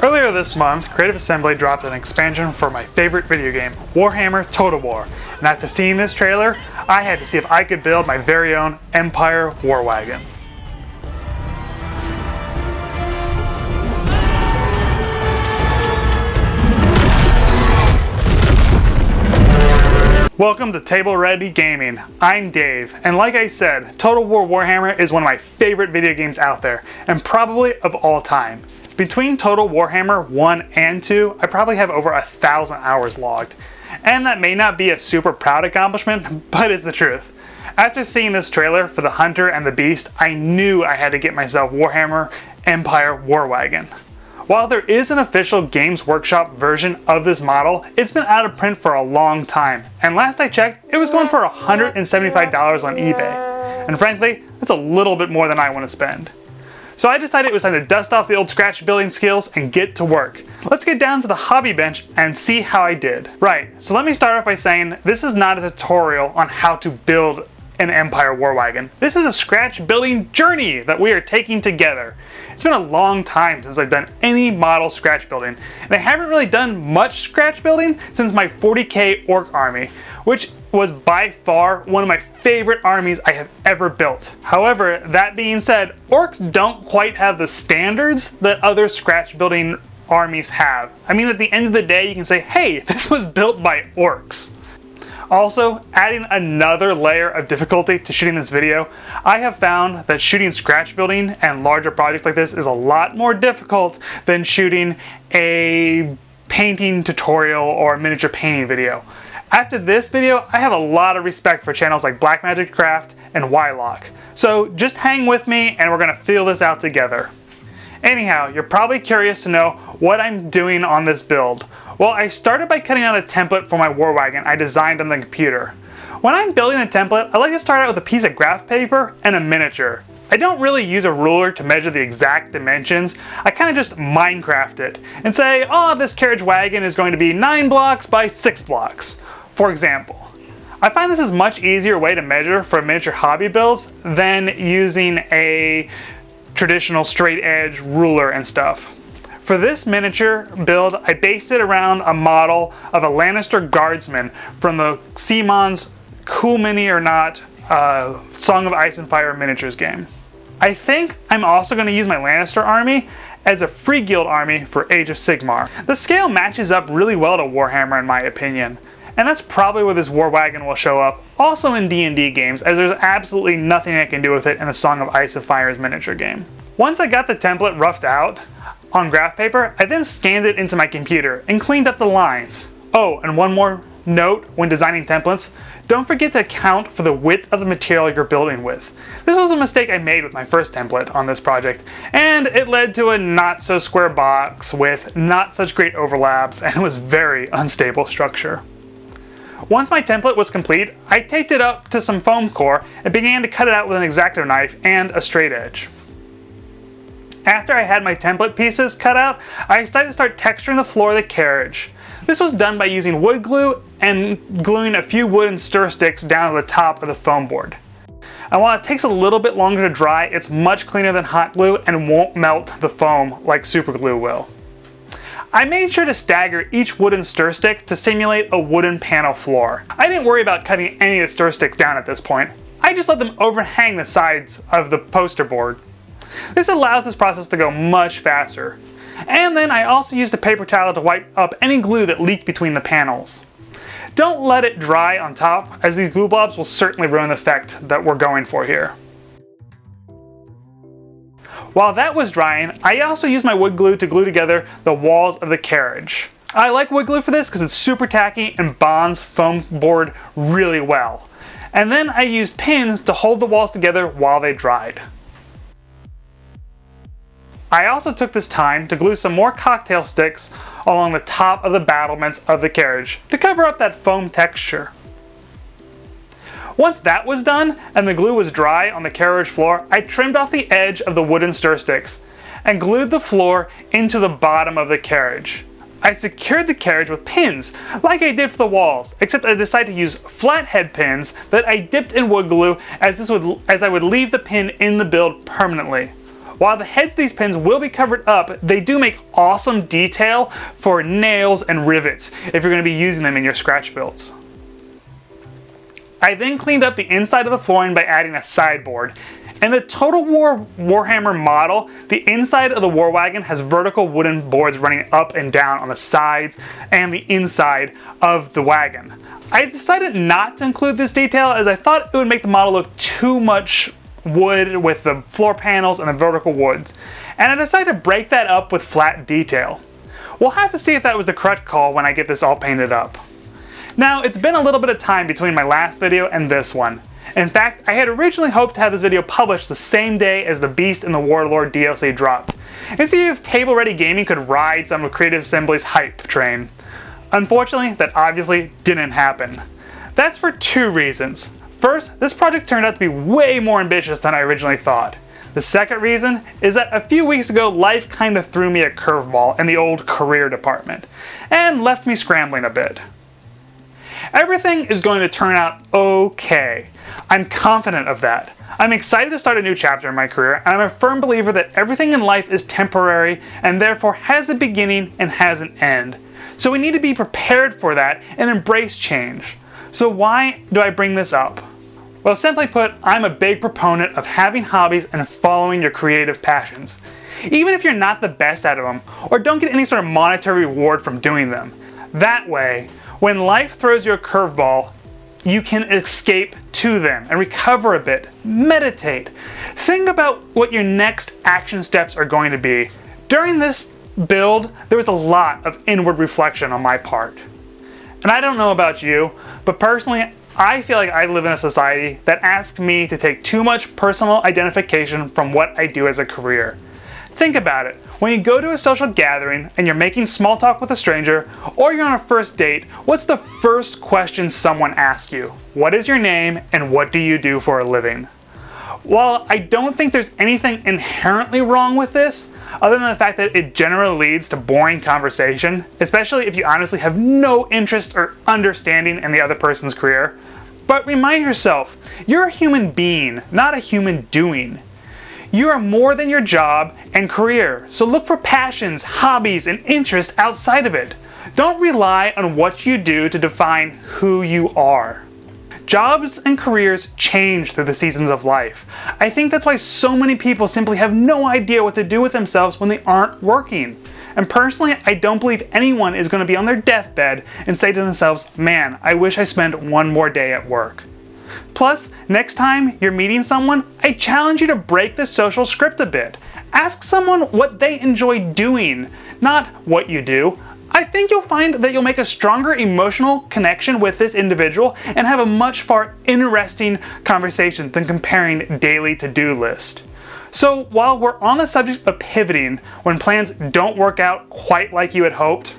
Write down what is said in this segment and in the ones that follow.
Earlier this month, Creative Assembly dropped an expansion for my favorite video game, Warhammer Total War, and after seeing this trailer, I had to see if I could build my very own Empire War Wagon. Welcome to Table Ready Gaming. I'm Dave, and like I said, Total War Warhammer is one of my favorite video games out there, and probably of all time. Between Total Warhammer 1 and 2, I probably have over 1,000 hours logged. And that may not be a super proud accomplishment, but it's the truth. After seeing this trailer for the Hunter and the Beast, I knew I had to get myself Warhammer Empire War Wagon. While there is an official Games Workshop version of this model, it's been out of print for a long time, and last I checked, it was going for $175 on eBay. And frankly, that's a little bit more than I want to spend. So I decided it was time to dust off the old scratch building skills and get to work. Let's get down to the hobby bench and see how I did. Right, so let me start off by saying this is not a tutorial on how to build an Empire War Wagon. This is a scratch building journey that we are taking together. It's been a long time since I've done any model scratch building, and I haven't really done much scratch building since my 40k orc army, which was by far one of my favorite armies I have ever built. However, that being said, orcs don't quite have the standards that other scratch building armies have. I mean, at the end of the day, you can say, hey, this was built by orcs. Also, adding another layer of difficulty to shooting this video, I have found that shooting scratch building and larger projects like this is a lot more difficult than shooting a painting tutorial or miniature painting video. After this video, I have a lot of respect for channels like Blackmagic Craft and Wylock. So just hang with me and we're gonna feel this out together. Anyhow, you're probably curious to know what I'm doing on this build. Well, I started by cutting out a template for my war wagon I designed on the computer. When I'm building a template, I like to start out with a piece of graph paper and a miniature. I don't really use a ruler to measure the exact dimensions. I kind of just Minecraft it and say, oh, this carriage wagon is going to be 9 blocks by 6 blocks, for example. I find this is a much easier way to measure for miniature hobby builds than using a traditional straight edge ruler and stuff. For this miniature build, I based it around a model of a Lannister guardsman from the Simon's Cool Mini or Not Song of Ice and Fire miniatures game. I think I'm also going to use my Lannister army as a free guild army for Age of Sigmar. The scale matches up really well to Warhammer in my opinion, and that's probably where this war wagon will show up, also in D&D games, as there's absolutely nothing I can do with it in the Song of Ice and Fire's miniature game. Once I got the template roughed out on graph paper, I then scanned it into my computer and cleaned up the lines. Oh, and one more note when designing templates, don't forget to account for the width of the material you're building with. This was a mistake I made with my first template on this project, and it led to a not so square box with not such great overlaps and was very unstable structure. Once my template was complete, I taped it up to some foam core and began to cut it out with an X-Acto knife and a straight edge. After I had my template pieces cut out, I decided to start texturing the floor of the carriage. This was done by using wood glue and gluing a few wooden stir sticks down to the top of the foam board. And while it takes a little bit longer to dry, it's much cleaner than hot glue and won't melt the foam like super glue will. I made sure to stagger each wooden stir stick to simulate a wooden panel floor. I didn't worry about cutting any of the stir sticks down at this point. I just let them overhang the sides of the poster board. This allows this process to go much faster. And then I also used a paper towel to wipe up any glue that leaked between the panels. Don't let it dry on top, as these glue blobs will certainly ruin the effect that we're going for here. While that was drying, I also used my wood glue to glue together the walls of the carriage. I like wood glue for this because it's super tacky and bonds foam board really well. And then I used pins to hold the walls together while they dried. I also took this time to glue some more cocktail sticks along the top of the battlements of the carriage to cover up that foam texture. Once that was done and the glue was dry on the carriage floor, I trimmed off the edge of the wooden stir sticks and glued the floor into the bottom of the carriage. I secured the carriage with pins, like I did for the walls, except I decided to use flathead pins that I dipped in wood glue as I would leave the pin in the build permanently. While the heads of these pins will be covered up, they do make awesome detail for nails and rivets if you're going to be using them in your scratch builds. I then cleaned up the inside of the flooring by adding a sideboard. In the Total War Warhammer model, the inside of the War Wagon has vertical wooden boards running up and down on the sides and the inside of the wagon. I decided not to include this detail as I thought it would make the model look too much wood with the floor panels and the vertical woods, and I decided to break that up with flat detail. We'll have to see if that was the correct call when I get this all painted up. Now, it's been a little bit of time between my last video and this one. In fact, I had originally hoped to have this video published the same day as the Beast and the Warlord DLC dropped, and see if Table Ready Gaming could ride some of Creative Assembly's hype train. Unfortunately, that obviously didn't happen. That's for two reasons. First, this project turned out to be way more ambitious than I originally thought. The second reason is that a few weeks ago, life kind of threw me a curveball in the old career department, and left me scrambling a bit. Everything is going to turn out okay. I'm confident of that. I'm excited to start a new chapter in my career, and I'm a firm believer that everything in life is temporary and therefore has a beginning and has an end. So we need to be prepared for that and embrace change. So why do I bring this up? Well, simply put, I'm a big proponent of having hobbies and following your creative passions. Even if you're not the best at them, or don't get any sort of monetary reward from doing them. That way, when life throws you a curveball, you can escape to them and recover a bit. Meditate. Think about what your next action steps are going to be. During this build, there was a lot of inward reflection on my part. And I don't know about you, but personally, I feel like I live in a society that asks me to take too much personal identification from what I do as a career. Think about it. When you go to a social gathering and you're making small talk with a stranger, or you're on a first date, what's the first question someone asks you? What is your name and what do you do for a living? While I don't think there's anything inherently wrong with this, other than the fact that it generally leads to boring conversation, especially if you honestly have no interest or understanding in the other person's career. But remind yourself, you're a human being, not a human doing. You are more than your job and career, so look for passions, hobbies, and interests outside of it. Don't rely on what you do to define who you are. Jobs and careers change through the seasons of life. I think that's why so many people simply have no idea what to do with themselves when they aren't working. And personally, I don't believe anyone is going to be on their deathbed and say to themselves, man, I wish I spent one more day at work. Plus, next time you're meeting someone, I challenge you to break the social script a bit. Ask someone what they enjoy doing, not what you do. I think you'll find that you'll make a stronger emotional connection with this individual and have a much far interesting conversation than comparing daily to-do list. So while we're on the subject of pivoting when plans don't work out quite like you had hoped,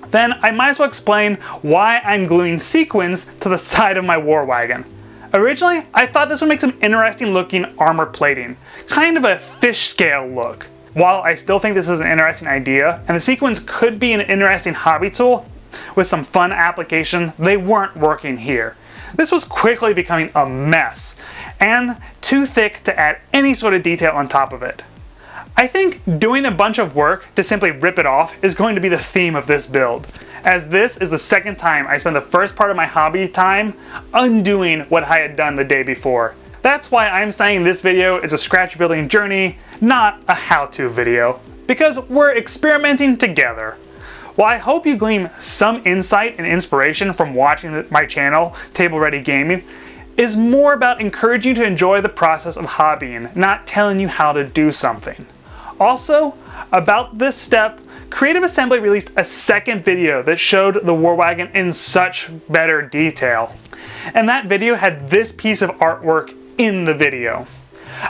then I might as well explain why I'm gluing sequins to the side of my war wagon. Originally, I thought this would make some interesting looking armor plating, kind of a fish scale look. While I still think this is an interesting idea, and the sequins could be an interesting hobby tool with some fun application, they weren't working here. This was quickly becoming a mess, and too thick to add any sort of detail on top of it. I think doing a bunch of work to simply rip it off is going to be the theme of this build, as this is the second time I spent the first part of my hobby time undoing what I had done the day before. That's why I'm saying this video is a scratch building journey, not a how-to video, because we're experimenting together. While I hope you glean some insight and inspiration from watching my channel, Table Ready Gaming, is more about encouraging you to enjoy the process of hobbying, not telling you how to do something. Also, about this step, Creative Assembly released a second video that showed the War Wagon in such better detail. And that video had this piece of artwork in the video.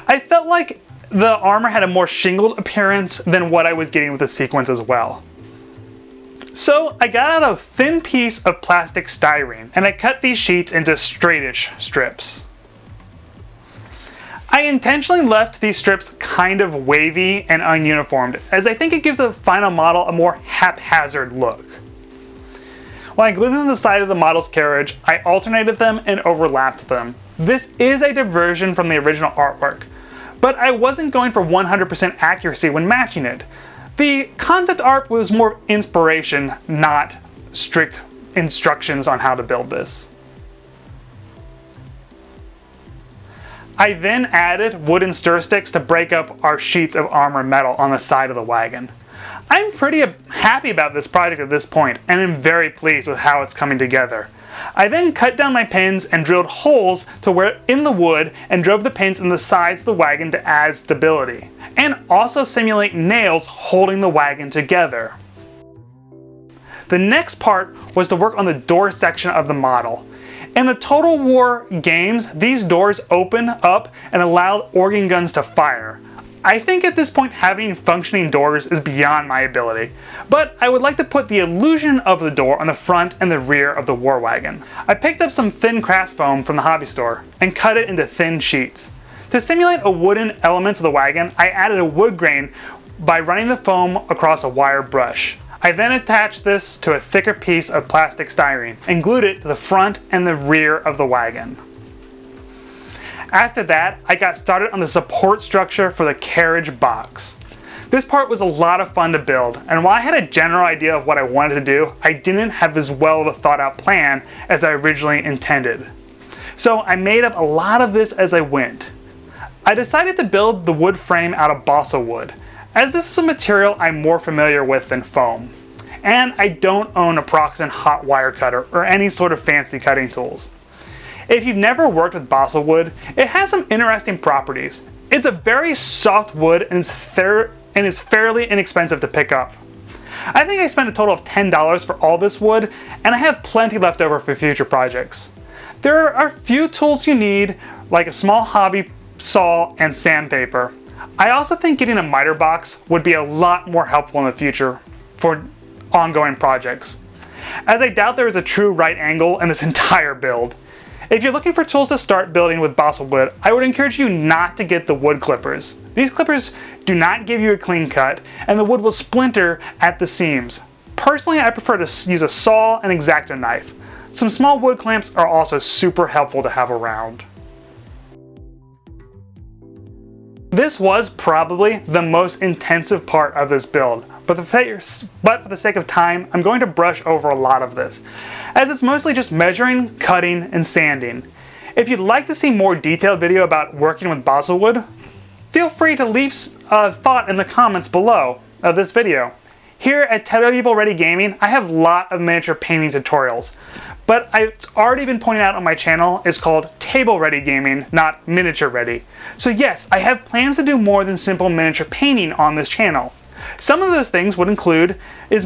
I felt like the armor had a more shingled appearance than what I was getting with the sequins as well. So I got out a thin piece of plastic styrene and I cut these sheets into straightish strips. I intentionally left these strips kind of wavy and ununiformed, as I think it gives the final model a more haphazard look. When I glued them to the side of the model's carriage, I alternated them and overlapped them. This is a diversion from the original artwork, but I wasn't going for 100% accuracy when matching it. The concept art was more inspiration, not strict instructions on how to build this. I then added wooden stir sticks to break up our sheets of armor metal on the side of the wagon. I'm pretty happy about this project at this point, and am very pleased with how it's coming together. I then cut down my pins and drilled holes in the wood and drove the pins in the sides of the wagon to add stability, and also simulate nails holding the wagon together. The next part was to work on the door section of the model. In the Total War games, these doors open up and allow organ guns to fire. I think at this point having functioning doors is beyond my ability, but I would like to put the illusion of the door on the front and the rear of the war wagon. I picked up some thin craft foam from the hobby store and cut it into thin sheets. To simulate a wooden element of the wagon, I added a wood grain by running the foam across a wire brush. I then attached this to a thicker piece of plastic styrene and glued it to the front and the rear of the wagon. After that, I got started on the support structure for the carriage box. This part was a lot of fun to build, and while I had a general idea of what I wanted to do, I didn't have as well of a thought out plan as I originally intended. So I made up a lot of this as I went. I decided to build the wood frame out of balsa wood, as this is a material I'm more familiar with than foam. And I don't own a Proxen hot wire cutter or any sort of fancy cutting tools. If you've never worked with balsa wood, it has some interesting properties. It's a very soft wood and is fairly inexpensive to pick up. I think I spent a total of $10 for all this wood, and I have plenty left over for future projects. There are a few tools you need, like a small hobby saw and sandpaper. I also think getting a miter box would be a lot more helpful in the future for ongoing projects, as I doubt there is a true right angle in this entire build. If you're looking for tools to start building with balsa wood, I would encourage you not to get the wood clippers. These clippers do not give you a clean cut, and the wood will splinter at the seams. Personally, I prefer to use a saw and X-Acto knife. Some small wood clamps are also super helpful to have around. This was probably the most intensive part of this build, but for the sake of time, I'm going to brush over a lot of this, as it's mostly just measuring, cutting, and sanding. If you'd like to see more detailed video about working with balsa wood, feel free to leave a thought in the comments below of this video. Here at Table Ready Gaming, I have a lot of miniature painting tutorials, but it's already been pointed out on my channel is called Table Ready Gaming, not Miniature Ready. So yes, I have plans to do more than simple miniature painting on this channel. Some of those things would include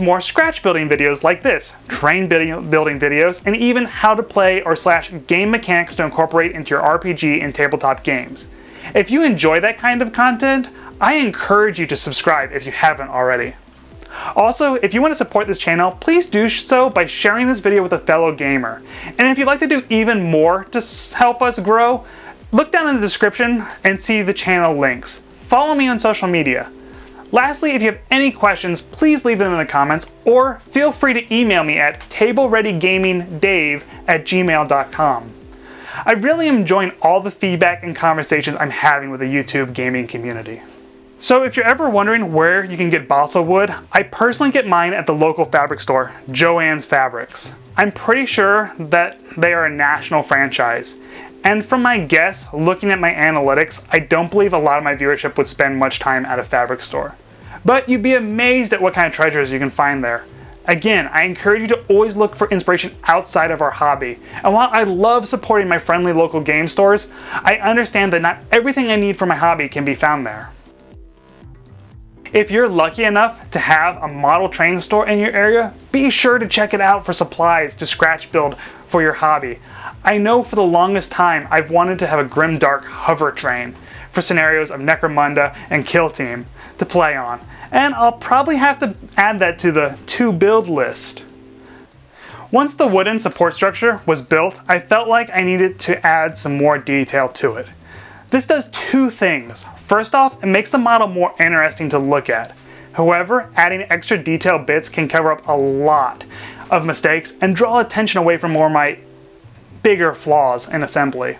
more scratch building videos like this, terrain building videos, and even how to play or / game mechanics to incorporate into your RPG and tabletop games. If you enjoy that kind of content, I encourage you to subscribe if you haven't already. Also, if you want to support this channel, please do so by sharing this video with a fellow gamer. And if you'd like to do even more to help us grow, look down in the description and see the channel links. Follow me on social media. Lastly, if you have any questions, please leave them in the comments, or feel free to email me at tablereadygamingdave@gmail.com. I really am enjoying all the feedback and conversations I'm having with the YouTube gaming community. So if you're ever wondering where you can get balsa wood, I personally get mine at the local fabric store, Joann's Fabrics. I'm pretty sure that they are a national franchise. And from my guess, looking at my analytics, I don't believe a lot of my viewership would spend much time at a fabric store. But you'd be amazed at what kind of treasures you can find there. Again, I encourage you to always look for inspiration outside of our hobby. And while I love supporting my friendly local game stores, I understand that not everything I need for my hobby can be found there. If you're lucky enough to have a model train store in your area, be sure to check it out for supplies to scratch build for your hobby. I know for the longest time I've wanted to have a grimdark hover train for scenarios of Necromunda and Kill Team to play on, and I'll probably have to add that to the to-build list. Once the wooden support structure was built, I felt like I needed to add some more detail to it. This does two things. First off, it makes the model more interesting to look at. However, adding extra detailed bits can cover up a lot of mistakes and draw attention away from more of my bigger flaws in assembly.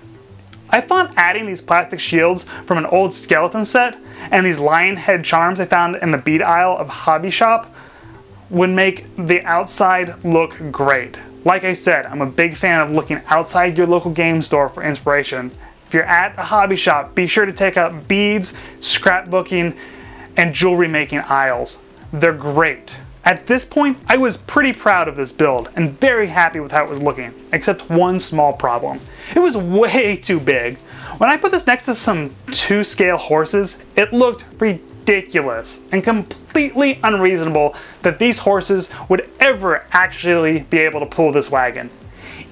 I thought adding these plastic shields from an old skeleton set and these lion head charms I found in the bead aisle of Hobby Shop would make the outside look great. Like I said, I'm a big fan of looking outside your local game store for inspiration. If you're at a hobby shop, be sure to take out beads, scrapbooking, and jewelry making aisles. They're great. At this point, I was pretty proud of this build and very happy with how it was looking, except one small problem. It was way too big. When I put this next to some 2-scale horses, it looked ridiculous and completely unreasonable that these horses would ever actually be able to pull this wagon,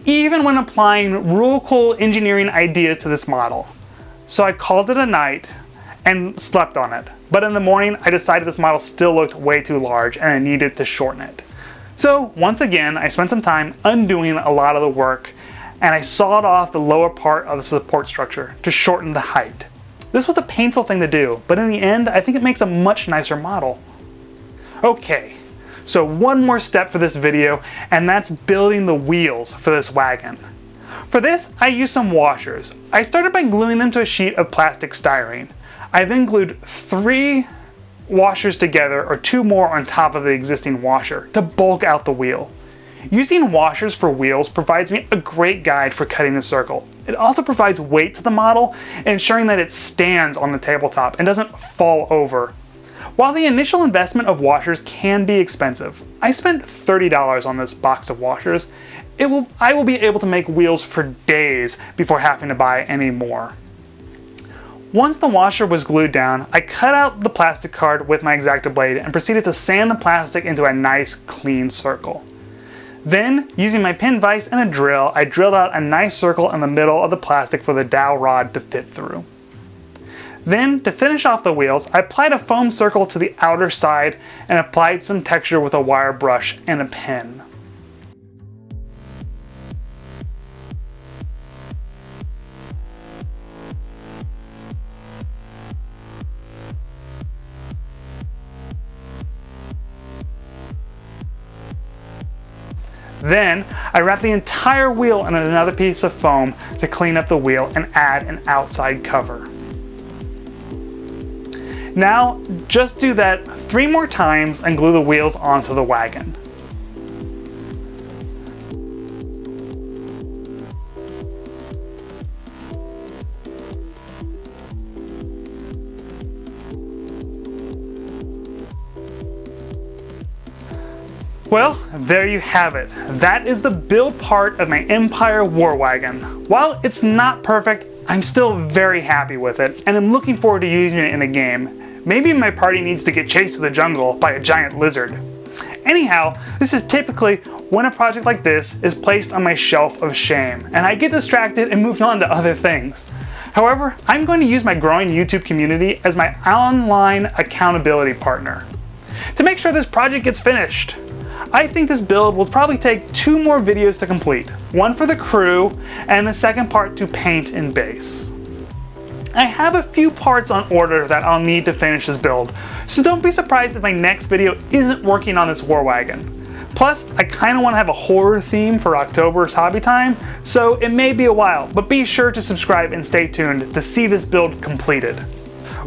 even when applying real cool engineering ideas to this model. So I called it a night and slept on it. But in the morning, I decided this model still looked way too large and I needed to shorten it. So once again, I spent some time undoing a lot of the work and I sawed off the lower part of the support structure to shorten the height. This was a painful thing to do, but in the end, I think it makes a much nicer model. Okay, so one more step for this video, and that's building the wheels for this wagon. For this, I used some washers. I started by gluing them to a sheet of plastic styrene. I then glued 3 washers together, or 2 more on top of the existing washer, to bulk out the wheel. Using washers for wheels provides me a great guide for cutting the circle. It also provides weight to the model, ensuring that it stands on the tabletop and doesn't fall over. While the initial investment of washers can be expensive, I spent $30 on this box of washers. I will be able to make wheels for days before having to buy any more. Once the washer was glued down, I cut out the plastic card with my X-Acto blade and proceeded to sand the plastic into a nice clean circle. Then, using my pin vise and a drill, I drilled out a nice circle in the middle of the plastic for the dowel rod to fit through. Then, to finish off the wheels, I applied a foam circle to the outer side and applied some texture with a wire brush and a pen. Then, I wrapped the entire wheel in another piece of foam to clean up the wheel and add an outside cover. Now, just do that 3 more times and glue the wheels onto the wagon. Well, there you have it. That is the build part of my Empire War Wagon. While it's not perfect, I'm still very happy with it, and I'm looking forward to using it in a game. Maybe my party needs to get chased through the jungle by a giant lizard. Anyhow, this is typically when a project like this is placed on my shelf of shame, and I get distracted and move on to other things. However, I'm going to use my growing YouTube community as my online accountability partner to make sure this project gets finished. I think this build will probably take 2 more videos to complete, one for the crew and the second part to paint and base. I have a few parts on order that I'll need to finish this build, so don't be surprised if my next video isn't working on this war wagon. Plus, I kind of want to have a horror theme for October's hobby time, so it may be a while, but be sure to subscribe and stay tuned to see this build completed.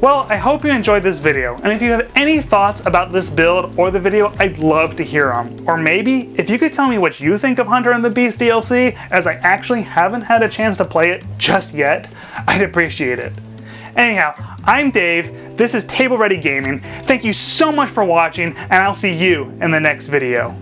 Well, I hope you enjoyed this video, and if you have any thoughts about this build or the video, I'd love to hear them. Or maybe, if you could tell me what you think of Hunter and the Beast DLC, as I actually haven't had a chance to play it just yet, I'd appreciate it. Anyhow, I'm Dave, this is Table Ready Gaming, thank you so much for watching, and I'll see you in the next video.